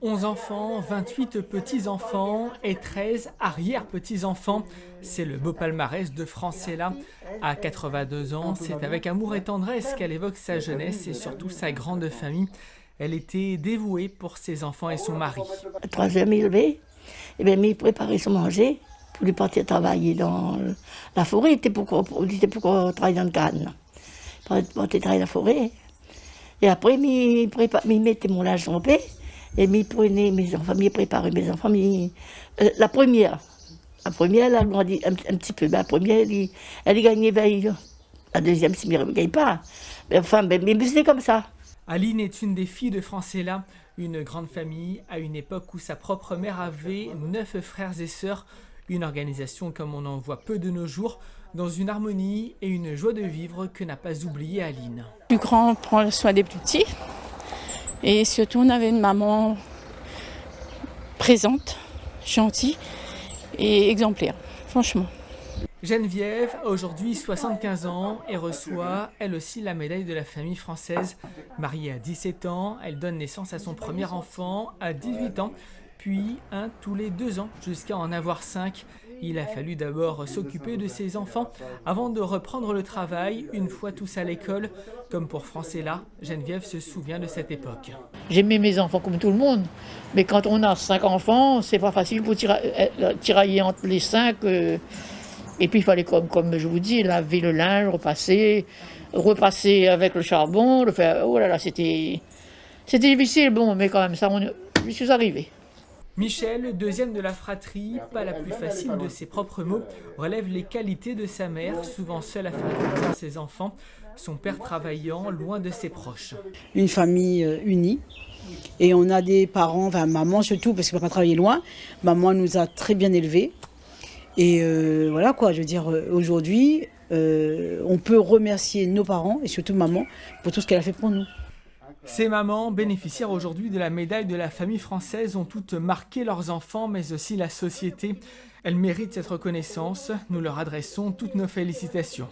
11 enfants, 28 petits-enfants et 13 arrière-petits-enfants. C'est le beau palmarès de Francella. À 82 ans, c'est avec amour et tendresse qu'elle évoque sa jeunesse et surtout sa grande famille. Elle était dévouée pour ses enfants et son mari. Le troisième élevé, et bien, il préparait son manger pour lui partir travailler dans la forêt. Il était pour travailler dans le Cannes. Il partait travailler dans la forêt. Et après, il mettait mon linge en paix. Et il prenait mes enfants, il préparait mes enfants. La première, elle a grandi un petit peu. La première, elle gagnait 20. La deuxième, si elle ne gagne pas. Mais enfin, c'était comme ça. Aline est une des filles de Francella, une grande famille à une époque où sa propre mère avait 9 frères et sœurs. Une organisation comme on en voit peu de nos jours, dans une harmonie et une joie de vivre que n'a pas oublié Aline. Le plus grand prend soin des plus petits. Et surtout, on avait une maman présente, gentille et exemplaire, franchement. Geneviève a aujourd'hui 75 ans et reçoit elle aussi la médaille de la famille française. Mariée à 17 ans, elle donne naissance à son premier enfant à 18 ans, puis un tous les 2 ans jusqu'à en avoir 5. Il a fallu d'abord s'occuper de ses enfants avant de reprendre le travail une fois tous à l'école. Comme pour Francella, Geneviève se souvient de cette époque. J'aimais mes enfants comme tout le monde, mais quand on a 5 enfants, c'est pas facile pour tirailler entre les 5. Et puis il fallait, comme je vous dis, laver le linge, repasser avec le charbon, le faire. Oh là là, c'était difficile, bon, mais quand même, je suis arrivée. Michel, deuxième de la fratrie, pas la plus facile de ses propres mots, relève les qualités de sa mère, souvent seule à faire grandir ses enfants, son père travaillant loin de ses proches. Une famille unie. Et on a des parents, enfin maman surtout, parce qu'elle ne peut pas travailler loin. Maman nous a très bien élevés. Et voilà quoi, je veux dire, aujourd'hui, on peut remercier nos parents et surtout maman pour tout ce qu'elle a fait pour nous. Ces mamans, bénéficiaires aujourd'hui de la médaille de la famille française, ont toutes marqué leurs enfants, mais aussi la société. Elles méritent cette reconnaissance. Nous leur adressons toutes nos félicitations.